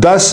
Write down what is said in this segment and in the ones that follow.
10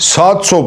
700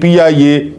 PIA,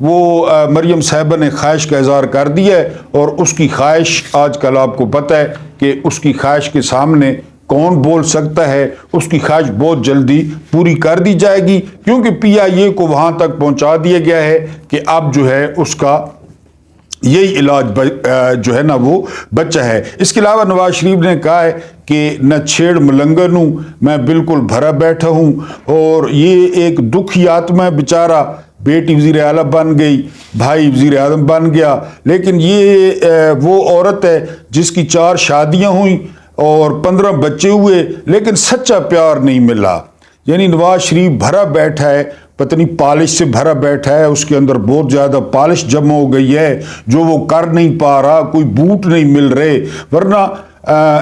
وہ مریم صاحبہ نے خواہش کا اظہار کر دیا ہے، اور اس کی خواہش آج کل آپ کو پتہ ہے کہ اس کی خواہش کے سامنے کون بول سکتا ہے. اس کی خواہش بہت جلدی پوری کر دی جائے گی، کیونکہ PIA کو وہاں تک پہنچا دیا گیا ہے کہ اب جو ہے اس کا یہی علاج جو ہے نا وہ بچہ ہے. اس کے علاوہ نواز شریف نے کہا ہے کہ نہ چھیڑ ملنگن ہوں، میں بالکل بھرا بیٹھا ہوں، اور یہ ایک دکھی آتما ہے بیچارہ. بیٹی وزیر اعلیٰ بن گئی، بھائی وزیر اعظم بن گیا، لیکن یہ وہ عورت ہے جس کی 4 شادیاں ہوئیں اور 15 بچے ہوئے، لیکن سچا پیار نہیں ملا. یعنی نواز شریف بھرا بیٹھا ہے، پتہ نہیں پالش سے بھرا بیٹھا ہے، اس کے اندر بہت زیادہ پالش جمع ہو گئی ہے جو وہ کر نہیں پا رہا، کوئی بوٹ نہیں مل رہے. ورنہ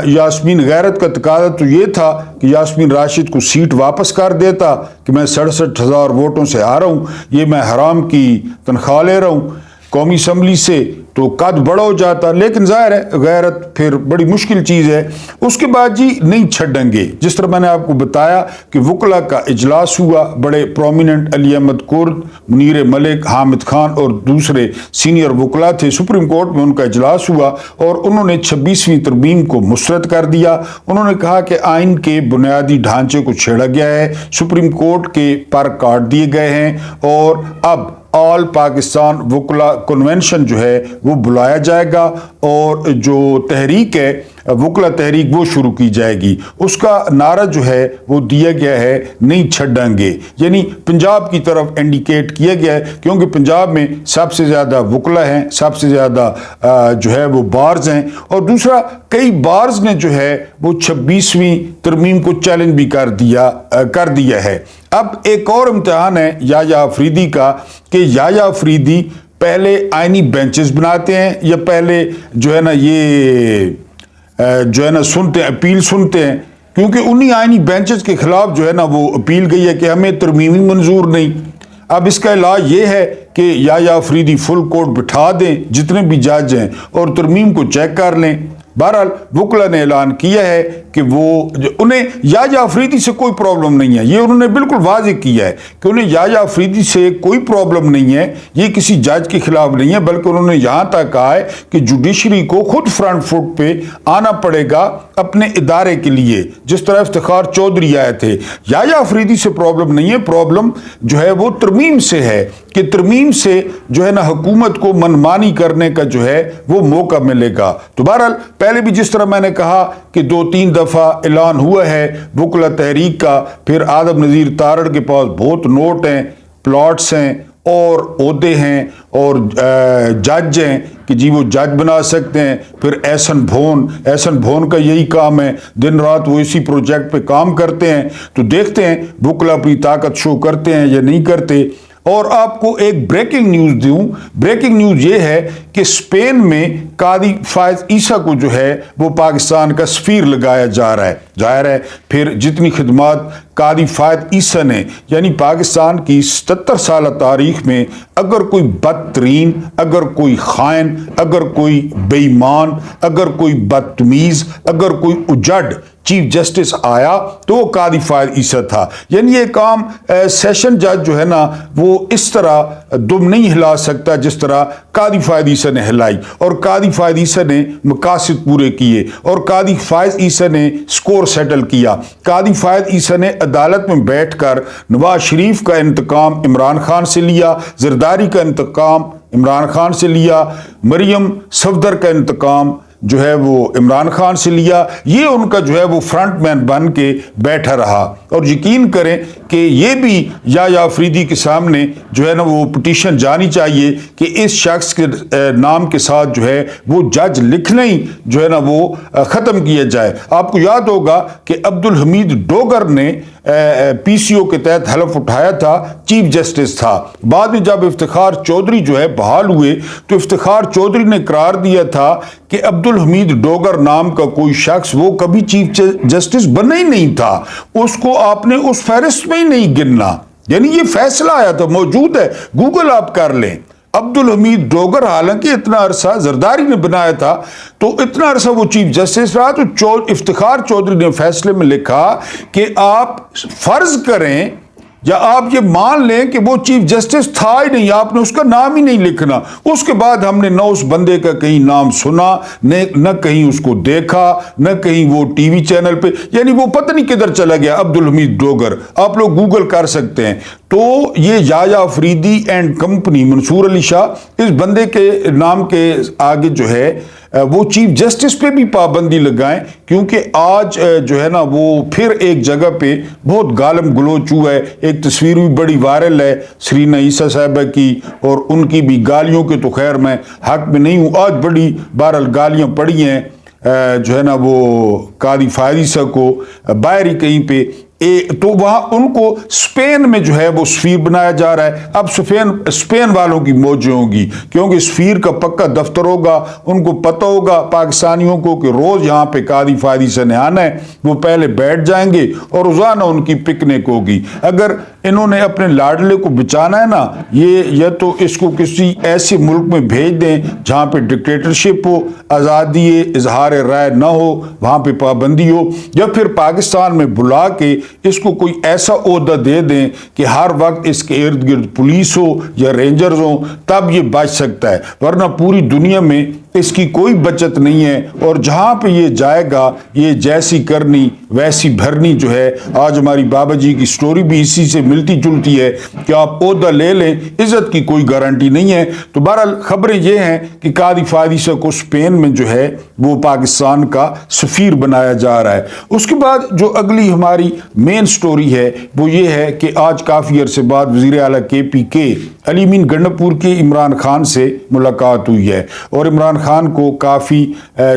یاسمین غیرت کا تقاضا تو یہ تھا کہ یاسمین راشد کو سیٹ واپس کر دیتا کہ میں 67,000 ووٹوں سے آ رہا ہوں، یہ میں حرام کی تنخواہ لے رہا ہوں قومی اسمبلی سے، تو قد بڑا ہو جاتا. لیکن ظاہر ہے غیرت پھر بڑی مشکل چیز ہے. اس کے بعد جی نہیں چھڑیں گے، جس طرح میں نے آپ کو بتایا کہ وکلا کا اجلاس ہوا، بڑے پرومیننٹ علی احمد کرد، منیر ملک، حامد خان اور دوسرے سینئر وکلا تھے. سپریم کورٹ میں ان کا اجلاس ہوا اور انہوں نے 26ویں ترمیم کو مسترد کر دیا. انہوں نے کہا کہ آئین کے بنیادی ڈھانچے کو چھیڑا گیا ہے، سپریم کورٹ کے پر کاٹ دیے گئے ہیں، اور اب آل پاکستان وکلا کنونشن جو ہے وہ بلایا جائے گا، اور جو تحریک ہے وکلا تحریک وہ شروع کی جائے گی. اس کا نعرہ جو ہے وہ دیا گیا ہے نہیں چھڑیں گے، یعنی پنجاب کی طرف انڈیکیٹ کیا گیا ہے، کیونکہ پنجاب میں سب سے زیادہ وکلا ہیں، سب سے زیادہ جو ہے وہ بارز ہیں، اور دوسرا کئی بارز نے جو ہے وہ 26ویں ترمیم کو چیلنج بھی کر دیا ہے. اب ایک اور امتحان ہے یحییٰ آفریدی کا کہ یحییٰ آفریدی پہلے آئینی بینچز بناتے ہیں یا پہلے جو ہے نا یہ جو ہے نا سنتے ہیں، اپیل سنتے ہیں، کیونکہ انہی آئینی بینچز کے خلاف جو ہے نا وہ اپیل گئی ہے کہ ہمیں ترمیمی منظور نہیں. اب اس کا علاج یہ ہے کہ یحییٰ آفریدی فل کورٹ بٹھا دیں جتنے بھی جج ہیں اور ترمیم کو چیک کر لیں. بہرحال وکلا نے اعلان کیا ہے کہ وہ انہیں یحییٰ آفریدی سے کوئی پرابلم نہیں ہے، یہ انہوں نے بالکل واضح کیا ہے کہ انہیں یحییٰ آفریدی سے کوئی پرابلم نہیں ہے، یہ کسی جج کے خلاف نہیں ہے، بلکہ انہوں نے یہاں تک کہا ہے کہ جوڈیشری کو خود فرنٹ فٹ پہ آنا پڑے گا اپنے ادارے کے لیے، جس طرح افتخار چودھری آئے تھے. یحییٰ آفریدی سے پرابلم نہیں ہے، پرابلم جو ہے وہ ترمیم سے ہے کہ ترمیم سے جو ہے نا حکومت کو منمانی کرنے کا جو ہے وہ موقع ملے گا. تو بہرحال پہلے بھی جس طرح میں نے کہا کہ 2-3 دفعہ اعلان ہوا ہے وکلا تحریک کا، پھر آدم نذیر تارڑ کے پاس بہت نوٹ ہیں، پلاٹس ہیں اور عہدے ہیں اور جج ہیں کہ جی وہ جج بنا سکتے ہیں. پھر احسن بھون کا یہی کام ہے، دن رات وہ اسی پروجیکٹ پہ کام کرتے ہیں. تو دیکھتے ہیں وکلا اپنی طاقت شو کرتے ہیں یا نہیں کرتے. اور آپ کو ایک بریکنگ نیوز دوں، بریکنگ نیوز یہ ہے کہ اسپین میں قاضی فائز عیسیٰ کو جو ہے وہ پاکستان کا سفیر لگایا جا رہا ہے. ظاہر ہے پھر جتنی خدمات قاضی فائز عیسیٰ نے یعنی پاکستان کی 77 سالہ تاریخ میں اگر کوئی بدترین، اگر کوئی خائن، اگر کوئی بے ایمان، اگر کوئی بدتمیز، اگر کوئی اجڑ چیف جسٹس آیا تو وہ قاضی فائز عیسیٰ تھا. یعنی یہ کام سیشن جج جو ہے نا وہ اس طرح دم نہیں ہلا سکتا جس طرح قاضی فائز عیسیٰ نے ہلائی، اور قاضی فائز عیسیٰ نے مقاصد پورے کیے، اور قاضی فائز عیسیٰ نے سکور سیٹل کیا. قاضی فائز عیسیٰ نے عدالت میں بیٹھ کر نواز شریف کا انتقام عمران خان سے لیا، زرداری کا انتقام عمران خان سے لیا، مریم صفدر کا انتقام جو ہے وہ عمران خان سے لیا. یہ ان کا جو ہے وہ فرنٹ مین بن کے بیٹھا رہا. اور یقین کریں کہ یہ بھی یحییٰ آفریدی کے سامنے جو ہے نا وہ پٹیشن جانی چاہیے کہ اس شخص کے نام کے ساتھ جو ہے وہ جج لکھنا ہی جو ہے نا وہ ختم کیا جائے. آپ کو یاد ہوگا کہ عبدالحمید ڈوگر نے PCO کے تحت حلف اٹھایا تھا، چیف جسٹس تھا. بعد میں جب افتخار چودھری جو ہے بحال ہوئے تو افتخار چودھری نے قرار دیا تھا کہ عبدالحمید ڈوگر نام کا کوئی شخص وہ کبھی چیف جسٹس بنا ہی نہیں تھا، اس کو آپ نے اس فہرست میں ہی نہیں گننا. یعنی یہ فیصلہ آیا تھا، موجود ہے، گوگل آپ کر لیں. عبدالحمید ڈوگر حالانکہ اتنا عرصہ زرداری نے بنایا تھا تو اتنا عرصہ وہ چیف جسٹس رہا، تو افتخار چودھری نے فیصلے میں لکھا کہ آپ فرض کریں یا آپ یہ مان لیں کہ وہ چیف جسٹس تھا ہی نہیں, آپ نے اس کا نام ہی نہیں لکھنا. اس کے بعد ہم نے نہ اس بندے کا کہیں نام سنا, نہ کہیں اس کو دیکھا, نہ کہیں وہ ٹی وی چینل پہ, یعنی وہ پتہ نہیں کدھر چلا گیا. عبدالحمید ڈوگر, آپ لوگ گوگل کر سکتے ہیں. تو یہ یایا افریدی اینڈ کمپنی, منصور علی شاہ, اس بندے کے نام کے آگے جو ہے وہ چیف جسٹس پہ بھی پابندی لگائیں, کیونکہ آج جو ہے نا وہ پھر ایک جگہ پہ بہت گالم گلوچ ہوا ہے. ایک تصویر بھی بڑی وائرل ہے سرینا عیسیٰ صاحبہ کی, اور ان کی بھی گالیوں کے تو خیر میں حق میں نہیں ہوں. آج بڑی بہرحال گالیاں پڑی ہیں جو ہے نا وہ قاضی فائزہ کو باہر ہی کہیں پہ, تو وہاں ان کو اسپین میں جو ہے وہ سفیر بنایا جا رہا ہے. اب اسپین والوں کی موجیں ہوں گی, کیونکہ سفیر کا پکا دفتر ہوگا, ان کو پتہ ہوگا پاکستانیوں کو کہ روز یہاں پہ قاضی فائزہ نے آنا ہے. وہ پہلے بیٹھ جائیں گے اور روزانہ ان کی پکنک ہوگی. اگر انہوں نے اپنے لاڈلے کو بچانا ہے نا, یہ یا تو اس کو کسی ایسے ملک میں بھیج دیں جہاں پہ ڈکٹیٹرشپ ہو, آزادی اظہار رائے نہ ہو, وہاں پہ پابندی ہو, یا پھر پاکستان میں بلا کے اس کو کوئی ایسا عہدہ دے دیں کہ ہر وقت اس کے ارد گرد پولیس ہو یا رینجرز ہوں, تب یہ بچ سکتا ہے. ورنہ پوری دنیا میں اس کی کوئی بچت نہیں ہے, اور جہاں پہ یہ جائے گا یہ جیسی کرنی ویسی بھرنی جو ہے. آج ہماری بابا جی کی سٹوری بھی اسی سے ملتی جلتی ہے کہ آپ عہدہ لے لیں, عزت کی کوئی گارنٹی نہیں ہے. تو بہرحال خبریں یہ ہیں کہ قاضی فائزہ کو اسپین میں جو ہے وہ پاکستان کا سفیر بنایا جا رہا ہے. اس کے بعد جو اگلی ہماری مین سٹوری ہے وہ یہ ہے کہ آج کافی عرصے بعد وزیر اعلیٰ KPK علی امین گنڈپور کی عمران خان سے ملاقات ہوئی ہے, اور عمران خان کو کافی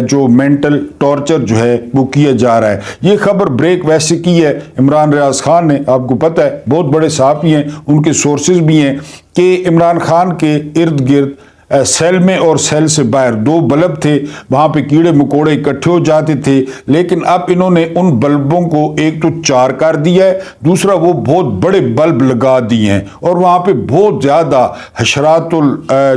جو مینٹل ٹارچر جو ہے وہ کیا جا رہا ہے. یہ خبر بریک ویسے کی ہے عمران ریاض خان نے, آپ کو پتہ ہے بہت بڑے صحافی ہیں, ان کے سورسز بھی ہیں, کہ عمران خان کے ارد گرد سیل میں اور سیل سے باہر 2 بلب تھے, وہاں پہ کیڑے مکوڑے اکٹھے ہو جاتے تھے. لیکن اب انہوں نے ان بلبوں کو ایک تو 4 کر دیا ہے, دوسرا وہ بہت بڑے بلب لگا دیے ہیں, اور وہاں پہ بہت زیادہ حشرات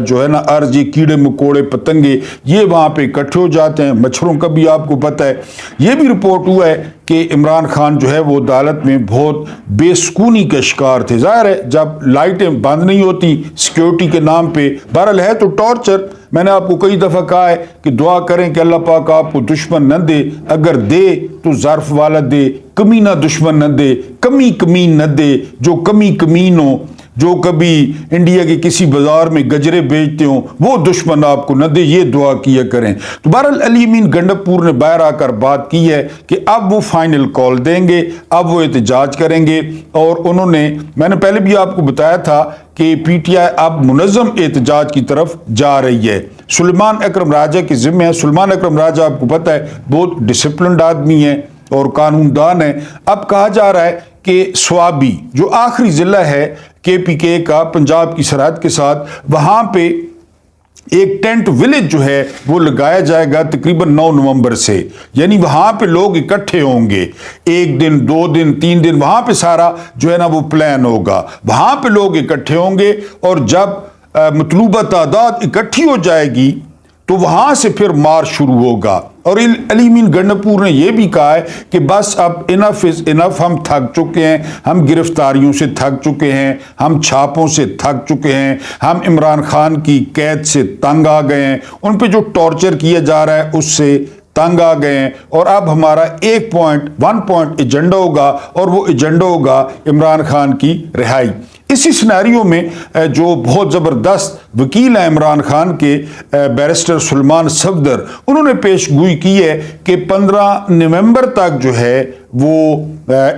جو ہے نا ارض, یہ کیڑے مکوڑے پتنگے یہ وہاں پہ اکٹھے ہو جاتے ہیں. مچھروں کا بھی آپ کو پتہ ہے. یہ بھی رپورٹ ہوا ہے کہ عمران خان جو ہے وہ عدالت میں بہت بے سکونی کا شکار تھے. ظاہر ہے جب لائٹیں بند نہیں ہوتی سیکیورٹی کے نام پہ, بہرحال ہے تو ٹارچر. میں نے آپ کو کئی دفعہ کہا ہے کہ دعا کریں کہ اللہ پاک آپ کو دشمن نہ دے, اگر دے تو ظرف والا دے, کمینہ دشمن نہ دے, کمین نہ دے, جو کمین ہو, جو کبھی انڈیا کے کسی بازار میں گجرے بیچتے ہوں وہ دشمن آپ کو نہ دے, یہ دعا کیا کریں. تو بہرحال علی امین گنڈپور نے باہر آ کر بات کی ہے کہ اب وہ فائنل کال دیں گے, اب وہ احتجاج کریں گے. اور انہوں نے, میں نے پہلے بھی آپ کو بتایا تھا کہ PTI اب منظم احتجاج کی طرف جا رہی ہے. سلیمان اکرم راجہ کے ذمہ ہے. سلیمان اکرم راجہ آپ کو پتہ ہے بہت ڈسپلنڈ آدمی ہے اور قانون دان ہے. اب کہا جا رہا ہے کہ سوابی جو آخری ضلع ہے KPK کا پنجاب کی سرحد کے ساتھ, وہاں پہ ایک ٹینٹ ولیج جو ہے وہ لگایا جائے گا تقریباً 9 نومبر سے. یعنی وہاں پہ لوگ اکٹھے ہوں گے, 1 دن 2 دن 3 دن وہاں پہ سارا جو ہے نا وہ پلان ہوگا. وہاں پہ لوگ اکٹھے ہوں گے, اور جب مطلوبہ تعداد اکٹھی ہو جائے گی تو وہاں سے پھر مارچ شروع ہوگا. اور علی امین گنڈپور نے یہ بھی کہا ہے کہ بس اب انف از انف, ہم تھک چکے ہیں, ہم گرفتاریوں سے تھک چکے ہیں, ہم چھاپوں سے تھک چکے ہیں, ہم عمران خان کی قید سے تنگ آ گئے ہیں, ان پہ جو ٹارچر کیا جا رہا ہے اس سے تنگ آ گئے ہیں, اور اب ہمارا 1 پوائنٹ ایجنڈا ہوگا, اور وہ ایجنڈا ہوگا عمران خان کی رہائی. اسی سینیریو میں جو بہت زبردست وکیل ہیں عمران خان کے, بیرسٹر سلمان صفدر, انہوں نے پیش گوئی کی ہے کہ 15 نومبر تک جو ہے وہ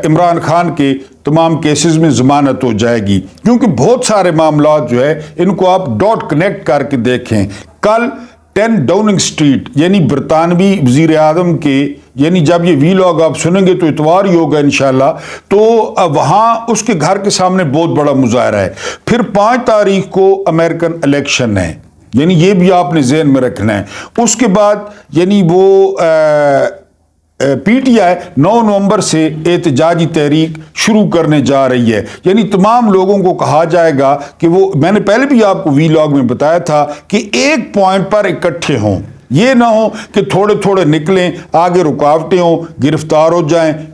عمران خان کے تمام کیسز میں ضمانت ہو جائے گی. کیونکہ بہت سارے معاملات جو ہے ان کو آپ ڈاٹ کنیکٹ کر کے دیکھیں. کل 10 ڈاؤننگ سٹریٹ یعنی برطانوی وزیر اعظم کے, یعنی جب یہ ویلاگ آپ سنیں گے تو اتوار ہی ہوگا انشاءاللہ, تو وہاں اس کے گھر کے سامنے بہت بڑا مظاہرہ ہے. پھر 5 تاریخ کو امریکن الیکشن ہے, یعنی یہ بھی آپ نے ذہن میں رکھنا ہے. اس کے بعد یعنی وہ PTI 9 نومبر سے احتجاجی تحریک شروع کرنے جا رہی ہے. یعنی تمام لوگوں کو کہا جائے گا کہ وہ, میں نے پہلے بھی آپ کو ویلاگ میں بتایا تھا کہ ایک پوائنٹ پر اکٹھے ہوں, یہ نہ ہو کہ تھوڑے تھوڑے نکلیں, آگے رکاوٹیں ہوں, گرفتار ہو جائیں,